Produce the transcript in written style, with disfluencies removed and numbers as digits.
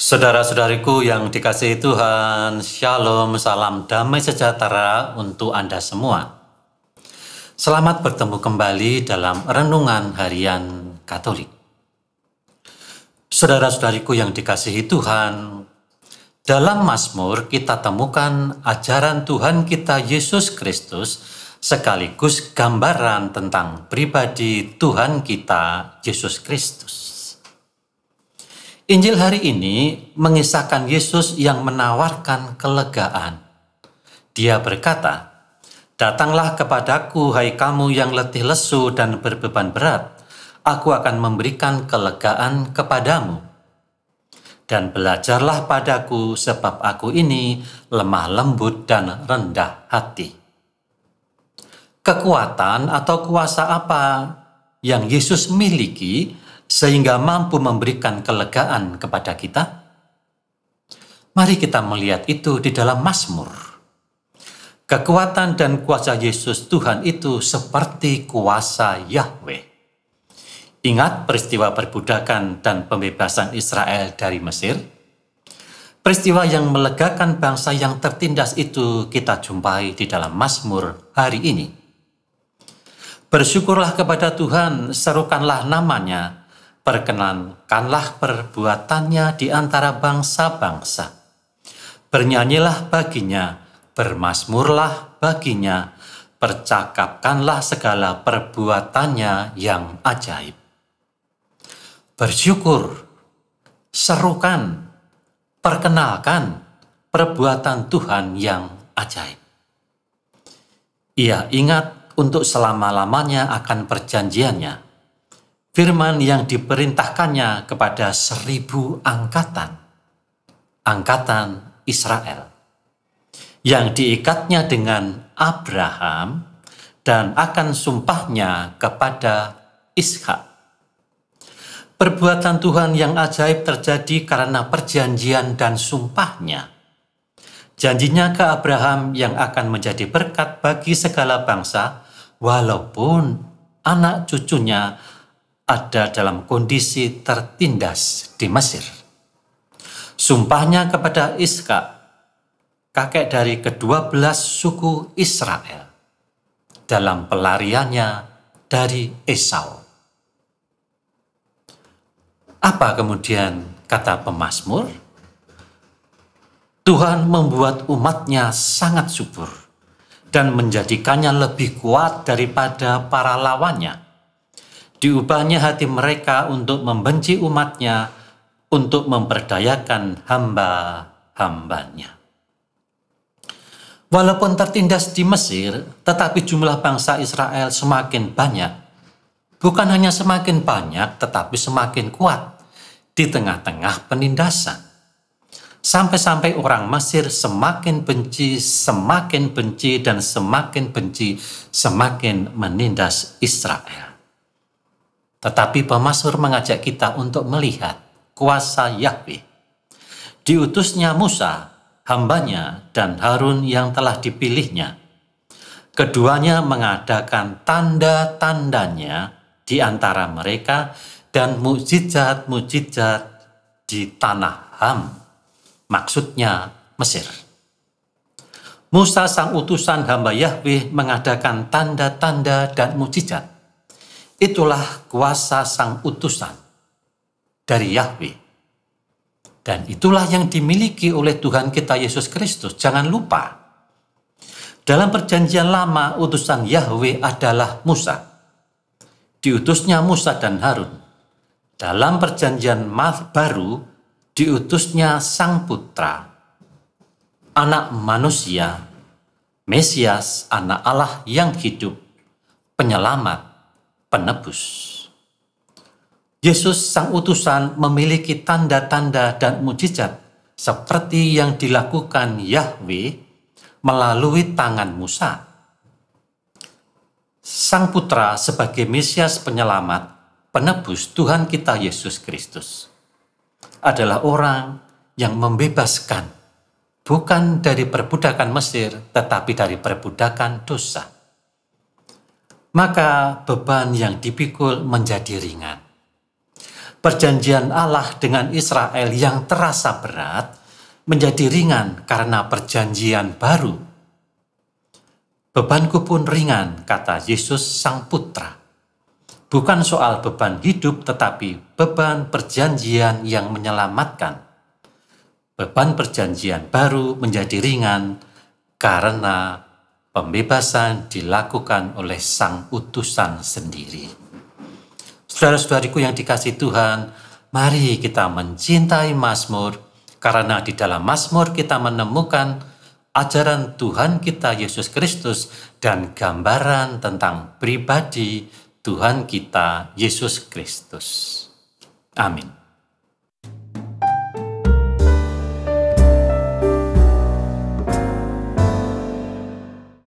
Saudara-saudariku yang dikasihi Tuhan, Shalom, salam damai sejahtera untuk Anda semua. Selamat bertemu kembali dalam Renungan Harian Katolik. Saudara-saudariku yang dikasihi Tuhan, dalam Mazmur kita temukan ajaran Tuhan kita Yesus Kristus sekaligus gambaran tentang pribadi Tuhan kita Yesus Kristus. Injil hari ini mengisahkan Yesus yang menawarkan kelegaan. Dia berkata, "Datanglah kepadaku, hai kamu yang letih lesu dan berbeban berat, aku akan memberikan kelegaan kepadamu. Dan belajarlah padaku, sebab aku ini lemah lembut dan rendah hati." Kekuatan atau kuasa apa yang Yesus miliki sehingga mampu memberikan kelegaan kepada kita? Mari kita melihat itu di dalam Mazmur. Kekuatan dan kuasa Yesus Tuhan itu seperti kuasa Yahweh. Ingat peristiwa perbudakan dan pembebasan Israel dari Mesir? Peristiwa yang melegakan bangsa yang tertindas itu kita jumpai di dalam Mazmur hari ini. Bersyukurlah kepada Tuhan, serukanlah namanya, perkenankanlah perbuatannya di antara bangsa-bangsa. Bernyanyilah baginya, bermazmurlah baginya, percakapkanlah segala perbuatannya yang ajaib. Bersyukur, serukan, perkenalkan perbuatan Tuhan yang ajaib. Ia ingat untuk selama-lamanya akan perjanjiannya, firman yang diperintahkannya kepada 1000 angkatan Israel, yang diikatnya dengan Abraham dan akan sumpahnya kepada Ishak. Perbuatan Tuhan yang ajaib terjadi karena perjanjian dan sumpahnya. Janjinya ke Abraham yang akan menjadi berkat bagi segala bangsa, walaupun anak cucunya ada dalam kondisi tertindas di Mesir. Sumpahnya kepada Ishak, kakek dari ke-12 suku Israel, dalam pelariannya dari Esau. Apa kemudian kata pemazmur? Tuhan membuat umatnya sangat subur dan menjadikannya lebih kuat daripada para lawannya. Diubahnya hati mereka untuk membenci umatnya, untuk memperdayakan hamba-hambanya. Walaupun tertindas di Mesir, tetapi jumlah bangsa Israel semakin banyak. Bukan hanya semakin banyak, tetapi semakin kuat di tengah-tengah penindasan. Sampai-sampai orang Mesir semakin benci, dan semakin benci, semakin menindas Israel. Tetapi pemazmur mengajak kita untuk melihat kuasa Yahweh. Diutusnya Musa, hambanya, dan Harun yang telah dipilihnya. Keduanya mengadakan tanda-tandanya di antara mereka dan mukjizat-mukjizat di tanah Ham, maksudnya Mesir. Musa sang utusan hamba Yahweh mengadakan tanda-tanda dan mukjizat. Itulah kuasa sang utusan dari Yahweh. Dan itulah yang dimiliki oleh Tuhan kita Yesus Kristus. Jangan lupa, dalam perjanjian lama utusan Yahweh adalah Musa. Diutusnya Musa dan Harun. Dalam perjanjian baru diutusnya Sang Putra, anak manusia, Mesias, anak Allah yang hidup, penyelamat, penebus. Yesus sang utusan memiliki tanda-tanda dan mukjizat seperti yang dilakukan Yahweh melalui tangan Musa. Sang Putra sebagai Mesias penyelamat, penebus Tuhan kita Yesus Kristus adalah orang yang membebaskan bukan dari perbudakan Mesir tetapi dari perbudakan dosa. Maka beban yang dipikul menjadi ringan. perjanjian Allah dengan Israel yang terasa berat menjadi ringan karena perjanjian baru. Bebanku pun ringan, kata Yesus Sang Putra. Bukan soal beban hidup, tetapi beban perjanjian yang menyelamatkan. Beban perjanjian baru menjadi ringan karena pembebasan dilakukan oleh Sang Utusan sendiri. Saudara-saudariku yang dikasihi Tuhan, mari kita mencintai Mazmur, karena di dalam Mazmur kita menemukan ajaran Tuhan kita Yesus Kristus dan gambaran tentang pribadi Tuhan kita Yesus Kristus. Amin.